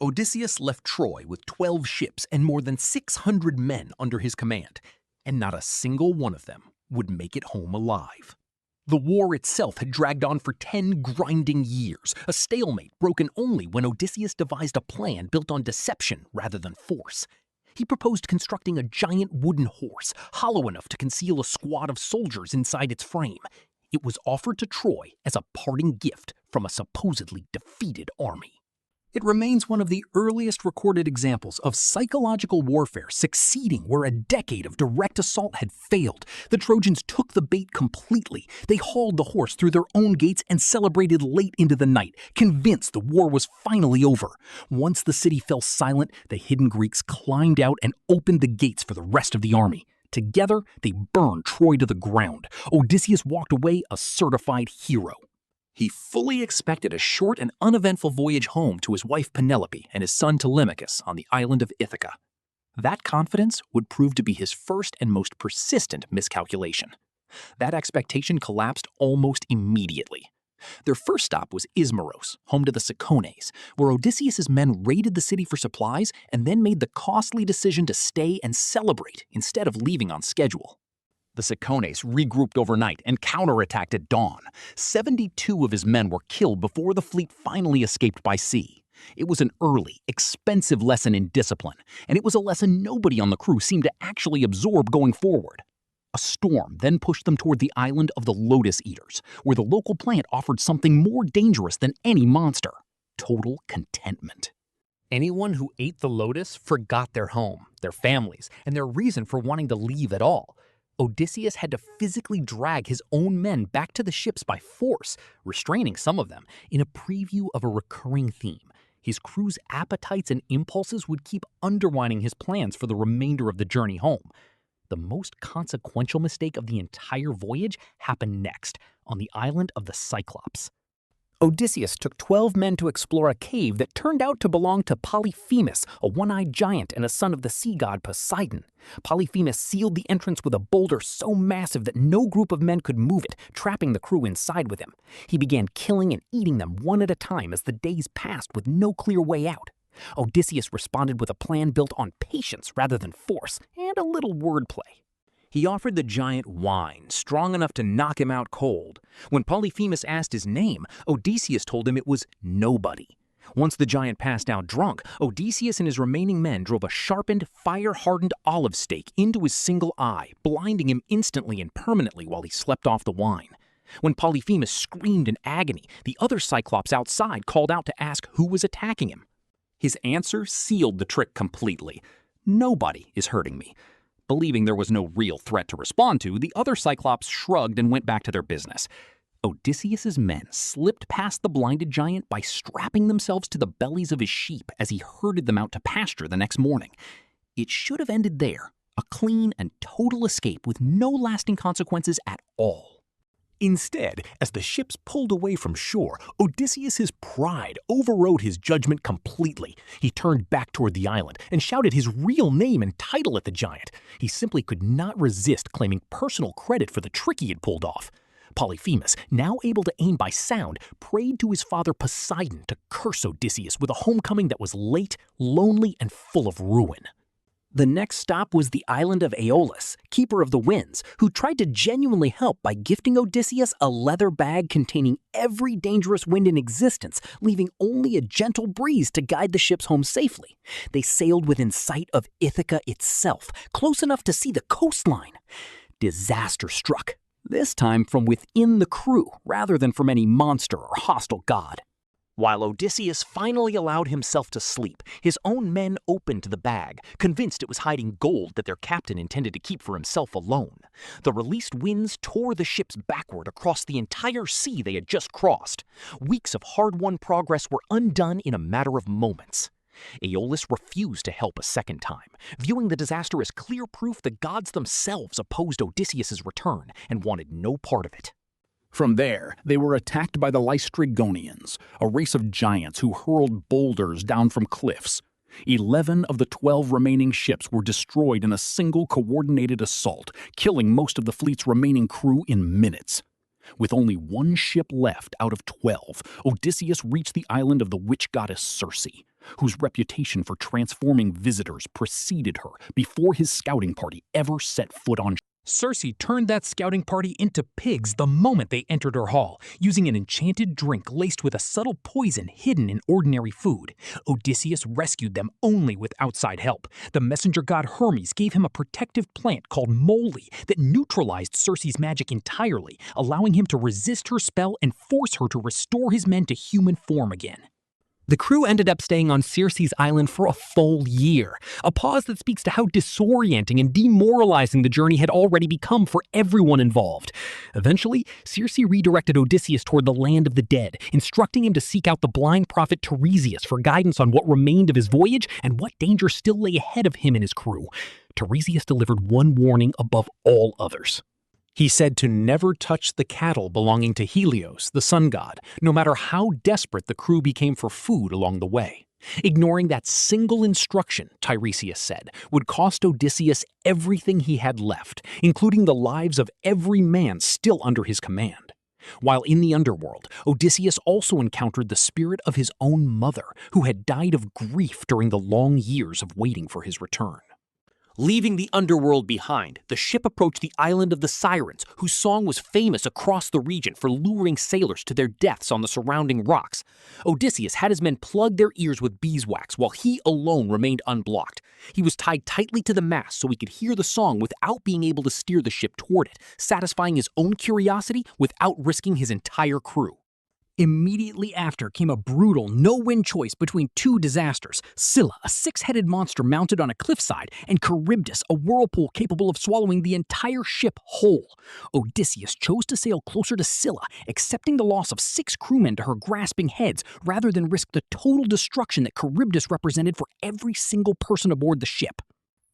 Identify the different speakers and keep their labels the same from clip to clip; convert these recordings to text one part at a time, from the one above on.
Speaker 1: Odysseus left Troy with 12 ships and more than 600 men under his command, and not a single one of them would make it home alive. The war itself had dragged on for 10 grinding years, a stalemate broken only when Odysseus devised a plan built on deception rather than force. He proposed constructing a giant wooden horse, hollow enough to conceal a squad of soldiers inside its frame. It was offered to Troy as a parting gift from a supposedly defeated army. It remains one of the earliest recorded examples of psychological warfare succeeding where a decade of direct assault had failed. The Trojans took the bait completely. They hauled the horse through their own gates and celebrated late into the night, convinced the war was finally over. Once the city fell silent, the hidden Greeks climbed out and opened the gates for the rest of the army. Together, they burned Troy to the ground. Odysseus walked away a certified hero. He fully expected a short and uneventful voyage home to his wife Penelope and his son Telemachus on the island of Ithaca. That confidence would prove to be his first and most persistent miscalculation. That expectation collapsed almost immediately. Their first stop was Ismaros, home to the Cicones, where Odysseus's men raided the city for supplies and then made the costly decision to stay and celebrate instead of leaving on schedule. The Cicones regrouped overnight and counterattacked at dawn. 72 of his men were killed before the fleet finally escaped by sea. It was an early, expensive lesson in discipline, and it was a lesson nobody on the crew seemed to actually absorb going forward. A storm then pushed them toward the island of the Lotus Eaters, where the local plant offered something more dangerous than any monster: total contentment. Anyone who ate the lotus forgot their home, their families, and their reason for wanting to leave at all. Odysseus had to physically drag his own men back to the ships by force, restraining some of them, in a preview of a recurring theme. His crew's appetites and impulses would keep undermining his plans for the remainder of the journey home. The most consequential mistake of the entire voyage happened next, on the island of the Cyclops. Odysseus took 12 men to explore a cave that turned out to belong to Polyphemus, a one-eyed giant and a son of the sea god Poseidon. Polyphemus sealed the entrance with a boulder so massive that no group of men could move it, trapping the crew inside with him. He began killing and eating them one at a time as the days passed with no clear way out. Odysseus responded with a plan built on patience rather than force, and a little wordplay. He offered the giant wine, strong enough to knock him out cold. When Polyphemus asked his name, Odysseus told him it was Nobody. Once the giant passed out drunk, Odysseus and his remaining men drove a sharpened, fire-hardened olive stake into his single eye, blinding him instantly and permanently while he slept off the wine. When Polyphemus screamed in agony, the other Cyclops outside called out to ask who was attacking him. His answer sealed the trick completely. Nobody is hurting me. Believing there was no real threat to respond to, the other Cyclops shrugged and went back to their business. Odysseus's men slipped past the blinded giant by strapping themselves to the bellies of his sheep as he herded them out to pasture the next morning. It should have ended there, a clean and total escape with no lasting consequences at all. Instead, as the ships pulled away from shore, Odysseus's pride overrode his judgment completely. He turned back toward the island and shouted his real name and title at the giant. He simply could not resist claiming personal credit for the trick he had pulled off. Polyphemus, now able to aim by sound, prayed to his father Poseidon to curse Odysseus with a homecoming that was late, lonely, and full of ruin. The next stop was the island of Aeolus, keeper of the winds, who tried to genuinely help by gifting Odysseus a leather bag containing every dangerous wind in existence, leaving only a gentle breeze to guide the ships home safely. They sailed within sight of Ithaca itself, close enough to see the coastline. Disaster struck, this time from within the crew rather than from any monster or hostile god. While Odysseus finally allowed himself to sleep, his own men opened the bag, convinced it was hiding gold that their captain intended to keep for himself alone. The released winds tore the ships backward across the entire sea they had just crossed. Weeks of hard-won progress were undone in a matter of moments. Aeolus refused to help a second time, viewing the disaster as clear proof the gods themselves opposed Odysseus's return and wanted no part of it.
Speaker 2: From there, they were attacked by the Lystrygonians, a race of giants who hurled boulders down from cliffs. 11 of the 12 remaining ships were destroyed in a single coordinated assault, killing most of the fleet's remaining crew in minutes. With only one ship left out of 12, Odysseus reached the island of the witch goddess Circe. whose reputation for transforming visitors preceded her before his scouting party ever set foot on.
Speaker 1: Circe turned that scouting party into pigs the moment they entered her hall, using an enchanted drink laced with a subtle poison hidden in ordinary food. Odysseus rescued them only with outside help. The messenger god Hermes gave him a protective plant called moly that neutralized Circe's magic entirely, allowing him to resist her spell and force her to restore his men to human form again. The crew ended up staying on Circe's island for a full year, a pause that speaks to how disorienting and demoralizing the journey had already become for everyone involved. Eventually, Circe redirected Odysseus toward the land of the dead, instructing him to seek out the blind prophet Tiresias for guidance on what remained of his voyage and what danger still lay ahead of him and his crew. Tiresias delivered one warning above all others. He said to never touch the cattle belonging to Helios, the sun god, no matter how desperate the crew became for food along the way. Ignoring that single instruction, Tiresias said, would cost Odysseus everything he had left, including the lives of every man still under his command. While in the underworld, Odysseus also encountered the spirit of his own mother, who had died of grief during the long years of waiting for his return. Leaving the underworld behind, the ship approached the island of the Sirens, whose song was famous across the region for luring sailors to their deaths on the surrounding rocks. Odysseus had his men plug their ears with beeswax while he alone remained unblocked. He was tied tightly to the mast so he could hear the song without being able to steer the ship toward it, satisfying his own curiosity without risking his entire crew. Immediately after came a brutal no-win choice between two disasters: Scylla, a six-headed monster mounted on a cliffside, and Charybdis, a whirlpool capable of swallowing the entire ship whole. Odysseus chose to sail closer to Scylla, accepting the loss of 6 crewmen to her grasping heads rather than risk the total destruction that Charybdis represented for every single person aboard the ship.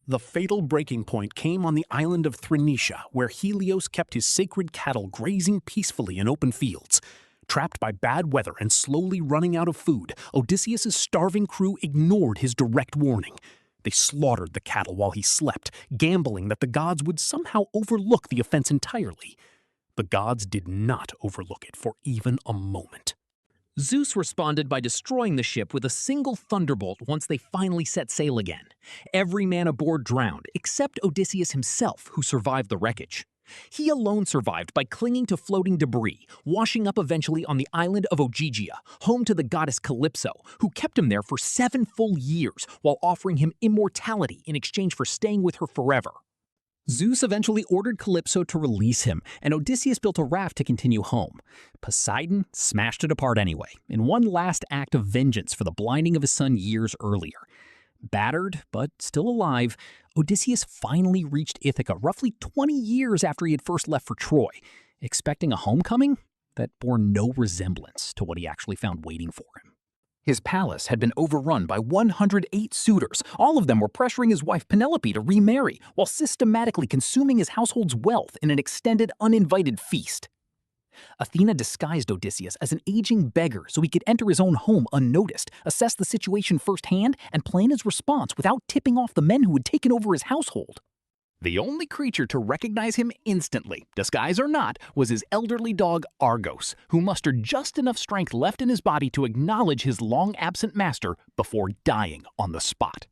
Speaker 2: The fatal breaking point came on the island of Thrinacia, where Helios kept his sacred cattle grazing peacefully in open fields. Trapped by bad weather and slowly running out of food, Odysseus' starving crew ignored his direct warning. They slaughtered the cattle while he slept, gambling that the gods would somehow overlook the offense entirely. The gods did not overlook it for even a moment. Zeus responded by destroying the ship with a single thunderbolt once they finally set sail again. Every man aboard drowned, except Odysseus himself, who survived the wreckage. He alone survived by clinging to floating debris, washing up eventually on the island of Ogygia, home to the goddess Calypso, who kept him there for 7 full years while offering him immortality in exchange for staying with her forever. Zeus eventually ordered Calypso to release him, and Odysseus built a raft to continue home. Poseidon smashed it apart anyway, in one last act of vengeance for the blinding of his son years earlier. Battered, but still alive, Odysseus finally reached Ithaca roughly 20 years after he had first left for Troy, expecting a homecoming that bore no resemblance to what he actually found waiting for him. His palace had been overrun by 108 suitors. All of them were pressuring his wife Penelope to remarry, while systematically consuming his household's wealth in an extended, uninvited feast. Athena disguised Odysseus as an aging beggar so he could enter his own home unnoticed, assess the situation firsthand, and plan his response without tipping off the men who had taken over his household. The only creature to recognize him instantly, disguise or not, was his elderly dog Argos, who mustered just enough strength left in his body to acknowledge his long-absent master before dying on the spot.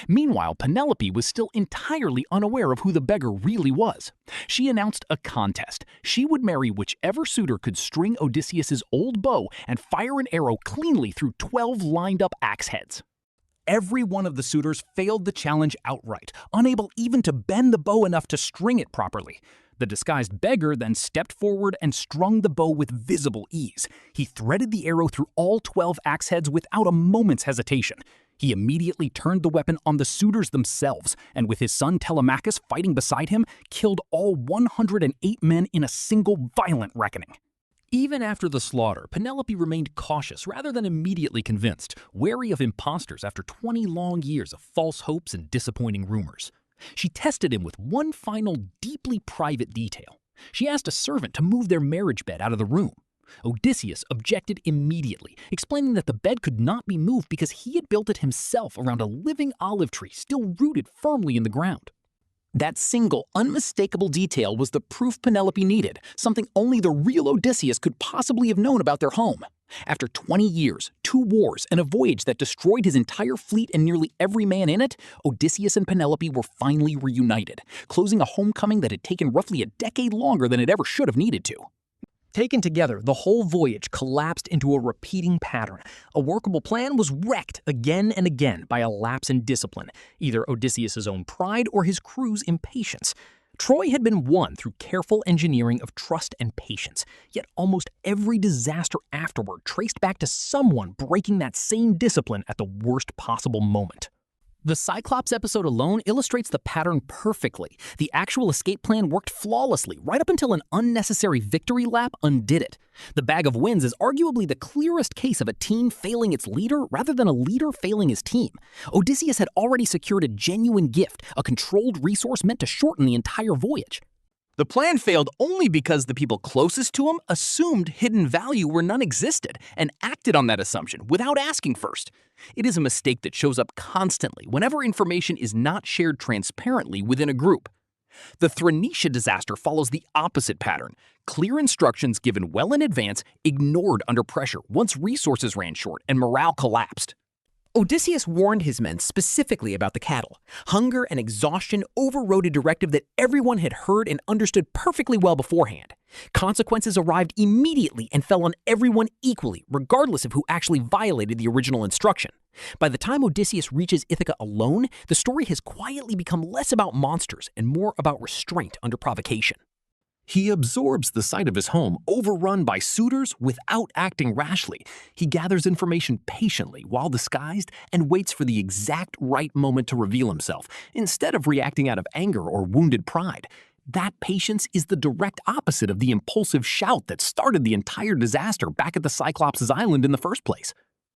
Speaker 2: Meanwhile, Penelope was still entirely unaware of who the beggar really was. She announced a contest. She would marry whichever suitor could string Odysseus' old bow and fire an arrow cleanly through 12 lined-up axe heads. Every one of the suitors failed the challenge outright, unable even to bend the bow enough to string it properly. The disguised beggar then stepped forward and strung the bow with visible ease. He threaded the arrow through all 12 axe heads without a moment's hesitation. He immediately turned the weapon on the suitors themselves, and with his son Telemachus fighting beside him, killed all 108 men in a single violent reckoning. Even after the slaughter, Penelope remained cautious rather than immediately convinced, wary of imposters after 20 long years of false hopes and disappointing rumors. She tested him with one final, deeply private detail. She asked a servant to move their marriage bed out of the room. Odysseus objected immediately, explaining that the bed could not be moved because he had built it himself around a living olive tree still rooted firmly in the ground.
Speaker 1: That single, unmistakable detail was the proof Penelope needed, something only the real Odysseus could possibly have known about their home. After 20 years, 2 wars, and a voyage that destroyed his entire fleet and nearly every man in it, Odysseus and Penelope were finally reunited, closing a homecoming that had taken roughly a decade longer than it ever should have needed to.
Speaker 3: Taken together, the whole voyage collapsed into a repeating pattern. A workable plan was wrecked again and again by a lapse in discipline, either Odysseus' own pride or his crew's impatience. Troy had been won through careful engineering of trust and patience, yet almost every disaster afterward traced back to someone breaking that same discipline at the worst possible moment. The Cyclops episode alone illustrates the pattern perfectly. The actual escape plan worked flawlessly, right up until an unnecessary victory lap undid it. The Bag of Winds is arguably the clearest case of a team failing its leader rather than a leader failing his team. Odysseus had already secured a genuine gift, a controlled resource meant to shorten the entire voyage.
Speaker 1: The plan failed only because the people closest to him assumed hidden value where none existed and acted on that assumption without asking first. It is a mistake that shows up constantly whenever information is not shared transparently within a group. The Thrinacia disaster follows the opposite pattern. Clear instructions given well in advance, ignored under pressure once resources ran short and morale collapsed.
Speaker 3: Odysseus warned his men specifically about the cattle. Hunger and exhaustion overrode a directive that everyone had heard and understood perfectly well beforehand. Consequences arrived immediately and fell on everyone equally, regardless of who actually violated the original instruction. By the time Odysseus reaches Ithaca alone, the story has quietly become less about monsters and more about restraint under provocation.
Speaker 1: He absorbs the sight of his home overrun by suitors without acting rashly. He gathers information patiently while disguised and waits for the exact right moment to reveal himself, instead of reacting out of anger or wounded pride. That patience is the direct opposite of the impulsive shout that started the entire disaster back at the Cyclops' island in the first place.